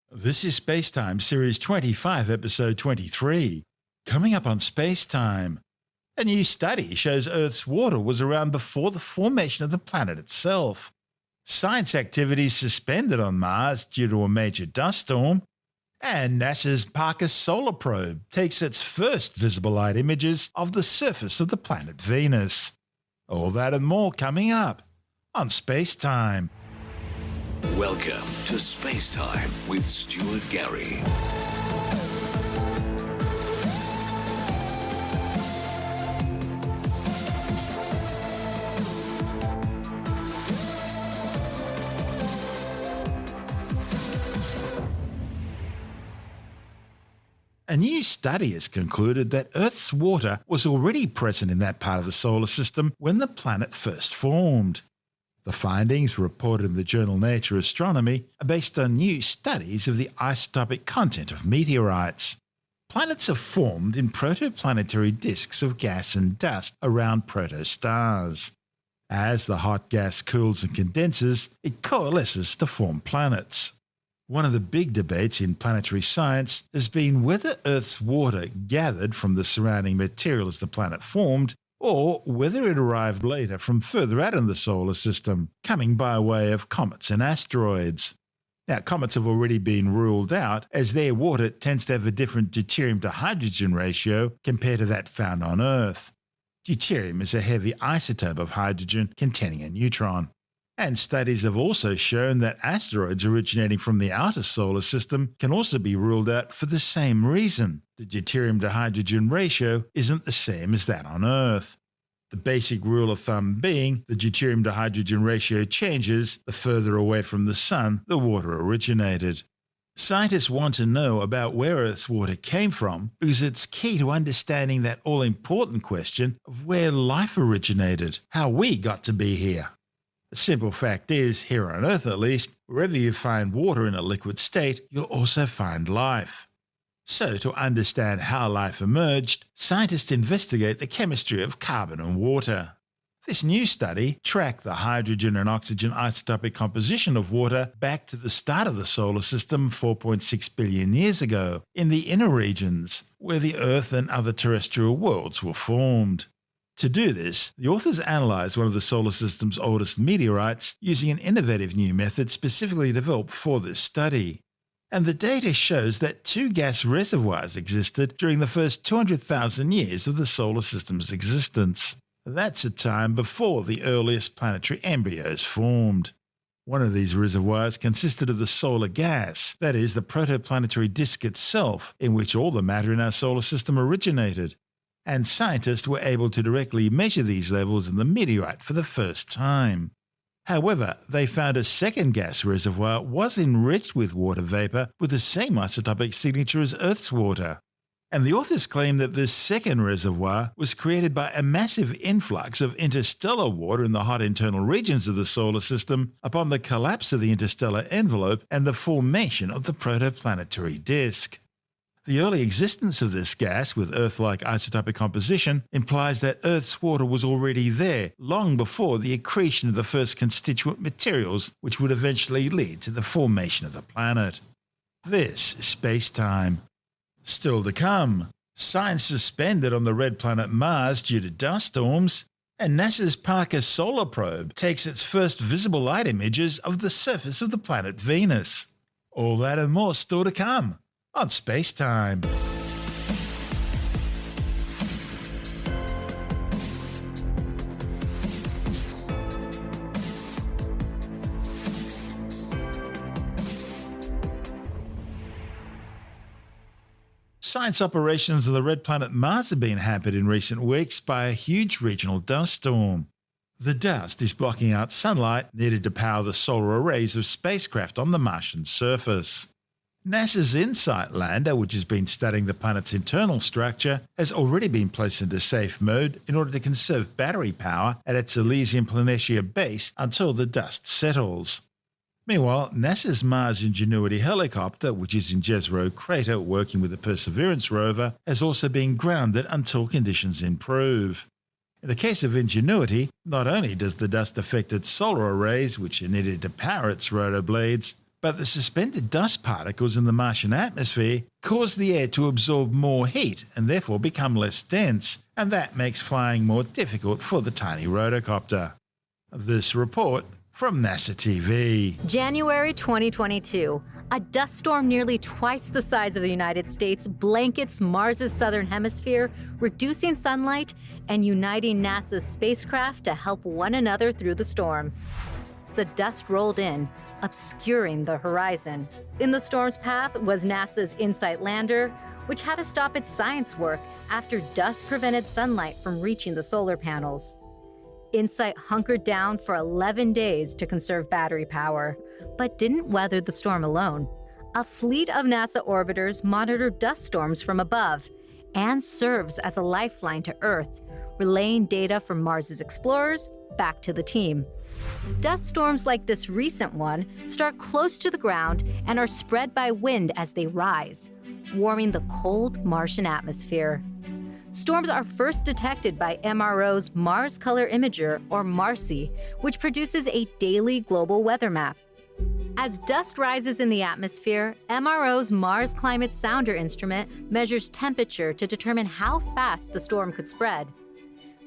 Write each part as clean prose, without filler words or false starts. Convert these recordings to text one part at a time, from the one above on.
This is SpaceTime Series 25, Episode 23. Coming up on SpaceTime, a new study shows Earth's water was around before the formation of the planet itself. Science activities suspended on Mars due to a major dust storm. And NASA's Parker Solar Probe takes its first visible light images of the surface of the planet Venus. All that and more coming up on SpaceTime. Welcome to Space Time with Stuart Gary. A new study has concluded that Earth's water was already present in that part of the solar system when the planet first formed. The findings, reported in the journal Nature Astronomy, are based on new studies of the isotopic content of meteorites. Planets are formed in protoplanetary disks of gas and dust around protostars. As the hot gas cools and condenses, it coalesces to form planets. One of the big debates in planetary science has been whether Earth's water gathered from the surrounding material as the planet formed, or whether it arrived later from further out in the solar system, coming by way of comets and asteroids. Now, comets have already been ruled out as their water tends to have a different deuterium to hydrogen ratio compared to that found on Earth. Deuterium is a heavy isotope of hydrogen containing a neutron. And studies have also shown that asteroids originating from the outer solar system can also be ruled out for the same reason. The deuterium to hydrogen ratio isn't the same as that on Earth. The basic rule of thumb being the deuterium to hydrogen ratio changes the further away from the Sun the water originated. Scientists want to know about where Earth's water came from because it's key to understanding that all-important question of where life originated, how we got to be here. The simple fact is, here on Earth at least, wherever you find water in a liquid state, you'll also find life. So, to understand how life emerged, scientists investigate the chemistry of carbon and water. This new study tracked the hydrogen and oxygen isotopic composition of water back to the start of the solar system 4.6 billion years ago, in the inner regions, where the Earth and other terrestrial worlds were formed. To do this, the authors analysed one of the solar system's oldest meteorites using an innovative new method specifically developed for this study. And the data shows that two gas reservoirs existed during the first 200,000 years of the solar system's existence. That's a time before the earliest planetary embryos formed. One of these reservoirs consisted of the solar gas, that is, the protoplanetary disk itself, in which all the matter in our solar system originated. And scientists were able to directly measure these levels in the meteorite for the first time. However, they found a second gas reservoir was enriched with water vapor with the same isotopic signature as Earth's water. And the authors claim that this second reservoir was created by a massive influx of interstellar water in the hot internal regions of the solar system upon the collapse of the interstellar envelope and the formation of the protoplanetary disk. The early existence of this gas with Earth-like isotopic composition implies that Earth's water was already there long before the accretion of the first constituent materials which would eventually lead to the formation of the planet. This is Space-Time. Still to come, science suspended on the red planet Mars due to dust storms, and NASA's Parker Solar Probe takes its first visible light images of the surface of the planet Venus. All that and more still to come on SpaceTime. Science operations on the red planet Mars have been hampered in recent weeks by a huge regional dust storm. The dust is blocking out sunlight needed to power the solar arrays of spacecraft on the Martian surface. NASA's InSight lander, which has been studying the planet's internal structure, has already been placed into safe mode in order to conserve battery power at its Elysium Planitia base until the dust settles. Meanwhile, NASA's Mars Ingenuity helicopter, which is in Jezero Crater working with the Perseverance rover, has also been grounded until conditions improve. In the case of Ingenuity, not only does the dust affect its solar arrays, which are needed to power its rotor blades, But the suspended dust particles in the Martian atmosphere cause the air to absorb more heat and therefore become less dense, and that makes flying more difficult for the tiny rotocopter. This report from NASA TV. January 2022. A dust storm nearly twice the size of the United States blankets Mars' southern hemisphere, reducing sunlight and uniting NASA's spacecraft to help one another through the storm. The dust rolled in, obscuring the horizon. In the storm's path was NASA's InSight lander, which had to stop its science work after dust prevented sunlight from reaching the solar panels. InSight hunkered down for 11 days to conserve battery power, but didn't weather the storm alone. A fleet of NASA orbiters monitored dust storms from above and serves as a lifeline to Earth, relaying data from Mars's explorers back to the team. Dust storms like this recent one start close to the ground and are spread by wind as they rise, warming the cold Martian atmosphere. Storms are first detected by MRO's Mars Color Imager, or MARCI, which produces a daily global weather map. As dust rises in the atmosphere, MRO's Mars Climate Sounder instrument measures temperature to determine how fast the storm could spread.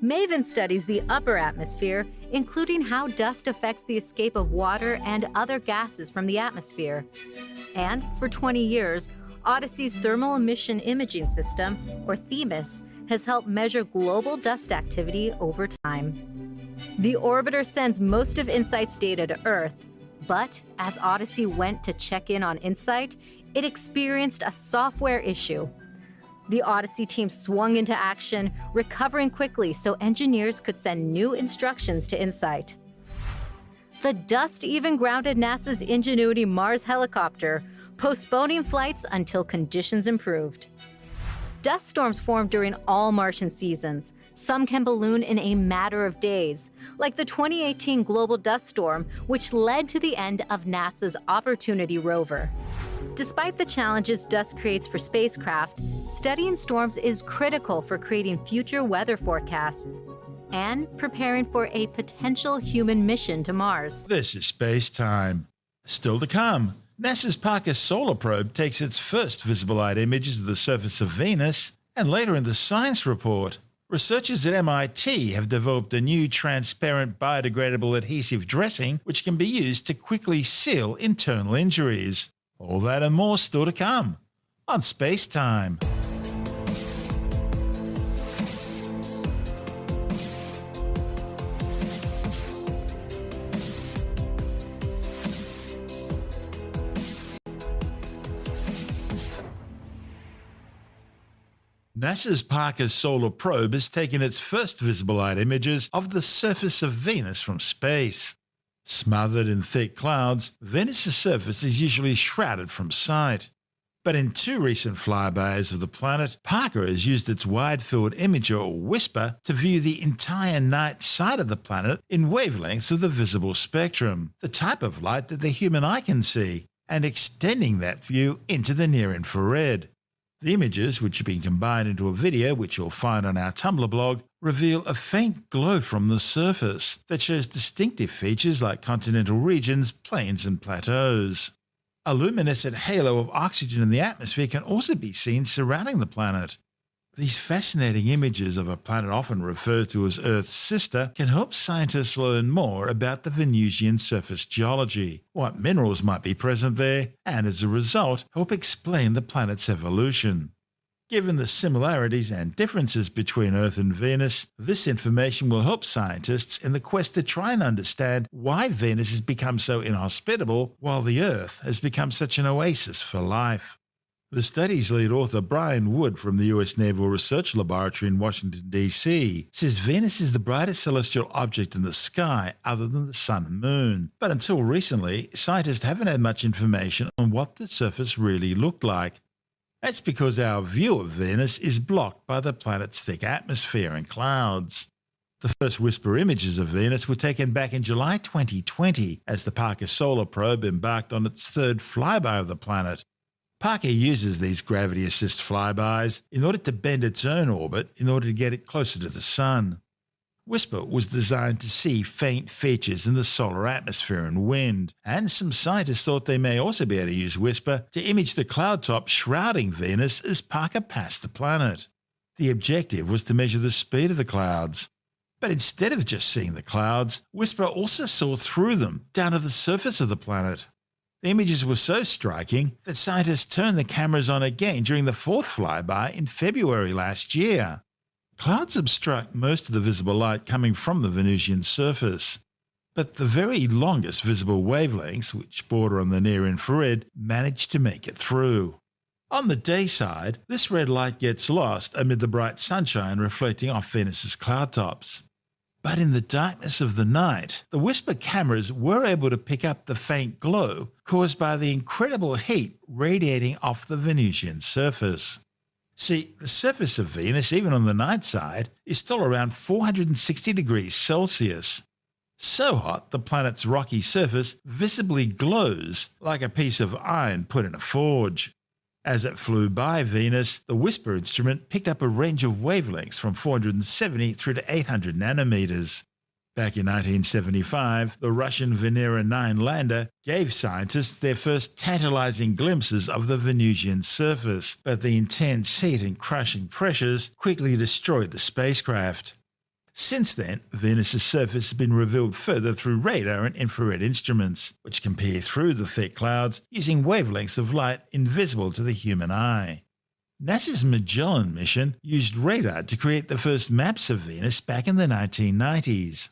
MAVEN studies the upper atmosphere, including how dust affects the escape of water and other gases from the atmosphere. And for 20 years, Odyssey's Thermal Emission Imaging System, or THEMIS, has helped measure global dust activity over time. The orbiter sends most of InSight's data to Earth, but as Odyssey went to check in on InSight, it experienced a software issue. The Odyssey team swung into action, recovering quickly so engineers could send new instructions to InSight. The dust even grounded NASA's Ingenuity Mars helicopter, postponing flights until conditions improved. Dust storms form during all Martian seasons. Some can balloon in a matter of days, like the 2018 global dust storm, which led to the end of NASA's Opportunity rover. Despite the challenges dust creates for spacecraft, studying storms is critical for creating future weather forecasts and preparing for a potential human mission to Mars. This is SpaceTime. Still to come, NASA's Parker Solar Probe takes its first visible light images of the surface of Venus, and later in the science report, researchers at MIT have developed a new transparent biodegradable adhesive dressing which can be used to quickly seal internal injuries. All that and more still to come on SpaceTime. NASA's Parker Solar Probe has taken its first visible light images of the surface of Venus from space. Smothered in thick clouds, Venus's surface is usually shrouded from sight. But in two recent flybys of the planet, Parker has used its wide-field imager, or WISPR, to view the entire night side of the planet in wavelengths of the visible spectrum, the type of light that the human eye can see, and extending that view into the near-infrared. The images, which have been combined into a video which you'll find on our Tumblr blog, reveal a faint glow from the surface that shows distinctive features like continental regions, plains and plateaus. A luminescent halo of oxygen in the atmosphere can also be seen surrounding the planet. These fascinating images of a planet often referred to as Earth's sister can help scientists learn more about the Venusian surface geology, what minerals might be present there, and as a result help explain the planet's evolution. Given the similarities and differences between Earth and Venus, this information will help scientists in the quest to try and understand why Venus has become so inhospitable while the Earth has become such an oasis for life. The study's lead author, Brian Wood from the U.S. Naval Research Laboratory in Washington, D.C., says Venus is the brightest celestial object in the sky other than the Sun and Moon. But until recently, scientists haven't had much information on what the surface really looked like. That's because our view of Venus is blocked by the planet's thick atmosphere and clouds. The first WISPR images of Venus were taken back in July 2020 as the Parker Solar Probe embarked on its third flyby of the planet. Parker uses these gravity-assist flybys in order to bend its own orbit in order to get it closer to the Sun. WISPR was designed to see faint features in the solar atmosphere and wind, and some scientists thought they may also be able to use WISPR to image the cloud top shrouding Venus as Parker passed the planet. The objective was to measure the speed of the clouds. But instead of just seeing the clouds, WISPR also saw through them down to the surface of the planet. The images were so striking that scientists turned the cameras on again during the fourth flyby in February last year. Clouds obstruct most of the visible light coming from the Venusian surface, but the very longest visible wavelengths, which border on the near-infrared, manage to make it through. On the day side, this red light gets lost amid the bright sunshine reflecting off Venus's cloud tops. But in the darkness of the night, the WISPR cameras were able to pick up the faint glow caused by the incredible heat radiating off the Venusian surface. See, the surface of Venus, even on the night side, is still around 460 degrees Celsius. So hot, the planet's rocky surface visibly glows like a piece of iron put in a forge. As it flew by Venus, the WISPR instrument picked up a range of wavelengths from 470 through to 800 nanometers. Back in 1975, the Russian Venera 9 lander gave scientists their first tantalizing glimpses of the Venusian surface, but the intense heat and crushing pressures quickly destroyed the spacecraft. Since then, Venus's surface has been revealed further through radar and infrared instruments, which can peer through the thick clouds using wavelengths of light invisible to the human eye. NASA's Magellan mission used radar to create the first maps of Venus back in the 1990s.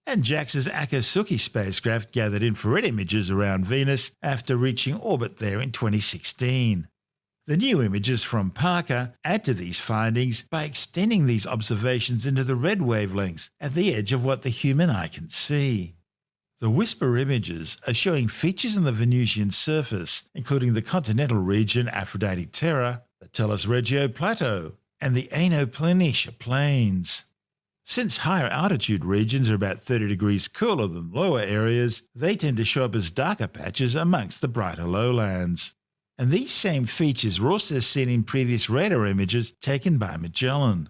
And JAXA's Akatsuki spacecraft gathered infrared images around Venus after reaching orbit there in 2016. The new images from Parker add to these findings by extending these observations into the red wavelengths at the edge of what the human eye can see. The WISPR images are showing features on the Venusian surface, including the continental region Aphrodite Terra, the Tellus Regio Plateau, and the Ano Planitia Plains. Since higher altitude regions are about 30 degrees cooler than lower areas, they tend to show up as darker patches amongst the brighter lowlands. And these same features were also seen in previous radar images taken by Magellan.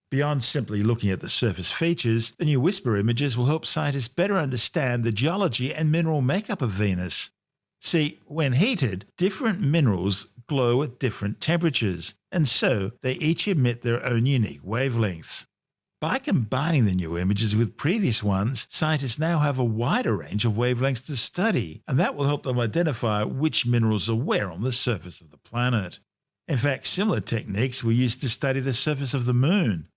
Beyond simply looking at the surface features, the new WISPR images will help scientists better understand the geology and mineral makeup of Venus. See, when heated, different minerals glow at different temperatures, and so they each emit their own unique wavelengths. By combining the new images with previous ones, scientists now have a wider range of wavelengths to study, and that will help them identify which minerals are where on the surface of the planet. In fact, similar techniques were used to study the surface of the Moon.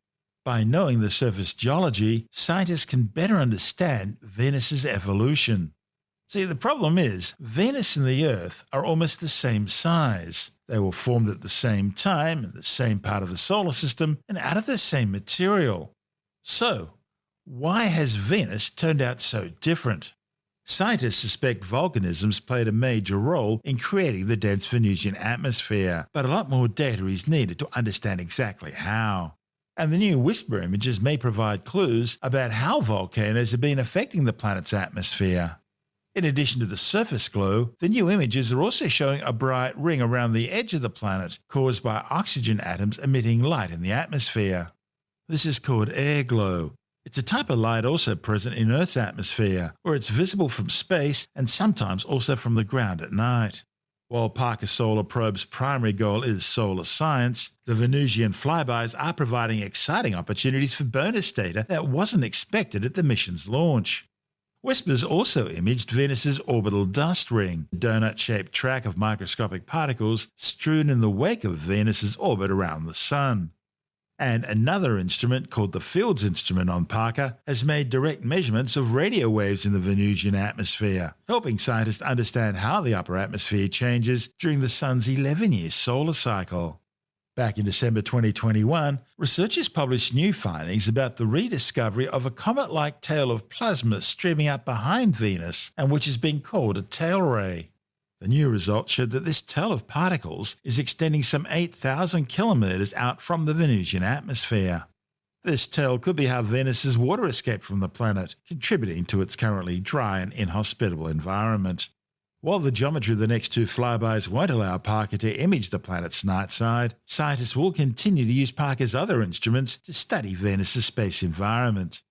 By knowing the surface geology, scientists can better understand Venus's evolution. See, the problem is, Venus and the Earth are almost the same size. They were formed at the same time in the same part of the solar system and out of the same material. So, why has Venus turned out so different? Scientists suspect volcanisms played a major role in creating the dense Venusian atmosphere, but a lot more data is needed to understand exactly how. And the new WISPR images may provide clues about how volcanoes have been affecting the planet's atmosphere. In addition to the surface glow, the new images are also showing a bright ring around the edge of the planet caused by oxygen atoms emitting light in the atmosphere. This is called air glow. It's a type of light also present in Earth's atmosphere, where it's visible from space and sometimes also from the ground at night. While Parker Solar Probe's primary goal is solar science, the Venusian flybys are providing exciting opportunities for bonus data that wasn't expected at the mission's launch. WISPR's also imaged Venus's orbital dust ring, a donut-shaped track of microscopic particles strewn in the wake of Venus's orbit around the Sun. And another instrument called the Fields instrument on Parker has made direct measurements of radio waves in the Venusian atmosphere, helping scientists understand how the upper atmosphere changes during the Sun's 11-year solar cycle. Back in December 2021, researchers published new findings about the rediscovery of a comet-like tail of plasma streaming up behind Venus and which has been called a tail ray. The new results showed that this tail of particles is extending some 8,000 kilometers out from the Venusian atmosphere. This tail could be how Venus's water escaped from the planet, contributing to its currently dry and inhospitable environment. While the geometry of the next two flybys won't allow Parker to image the planet's night side, scientists will continue to use Parker's other instruments to study Venus's space environment.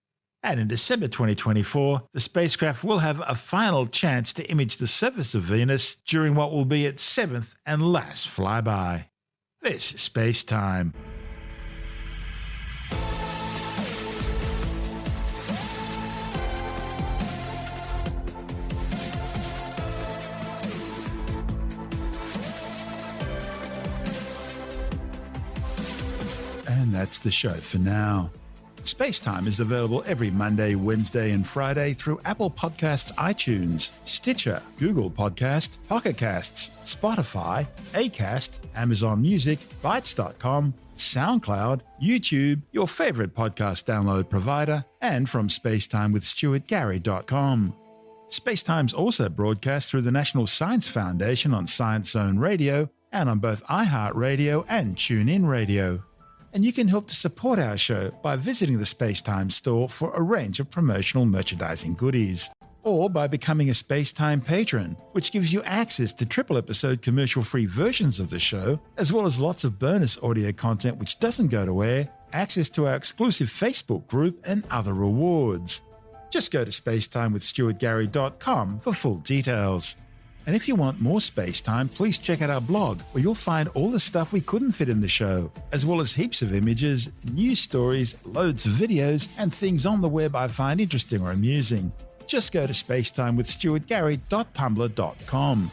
And in December 2024, the spacecraft will have a final chance to image the surface of Venus during what will be its 7th and last flyby. This is Space Time. And that's the show for now. SpaceTime is available every Monday, Wednesday and Friday through Apple Podcasts, iTunes, Stitcher, Google Podcast, Pocket Casts, Spotify, Acast, Amazon Music, Bytes.com, SoundCloud, YouTube, your favorite podcast download provider, and from spacetimewithstuartgary.com. SpaceTime's also broadcast through the National Science Foundation on Science Zone Radio and on both iHeartRadio and TuneIn Radio. And you can help to support our show by visiting the SpaceTime store for a range of promotional merchandising goodies, or by becoming a SpaceTime patron, which gives you access to triple-episode commercial-free versions of the show, as well as lots of bonus audio content which doesn't go to air, access to our exclusive Facebook group, and other rewards. Just go to spacetimewithstuartgary.com for full details. And if you want more SpaceTime, please check out our blog, where you'll find all the stuff we couldn't fit in the show, as well as heaps of images, news stories, loads of videos, and things on the web I find interesting or amusing. Just go to spacetimewithstuartgary.tumblr.com.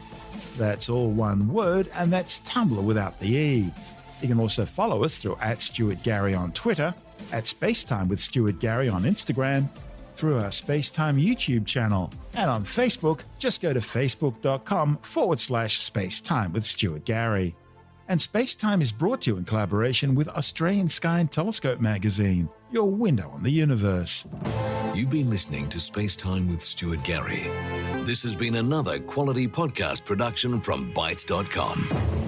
That's all one word, and that's Tumblr without the E. You can also follow us through @StuartGary on Twitter, @SpaceTimeWithStuartGary on Instagram, through our SpaceTime YouTube channel, and on Facebook, just go to facebook.com/SpaceTime with Stuart Gary. And SpaceTime is brought to you in collaboration with Australian Sky and Telescope magazine, your window on the universe. You've been listening to SpaceTime with Stuart Gary. This has been another quality podcast production from Bytes.com.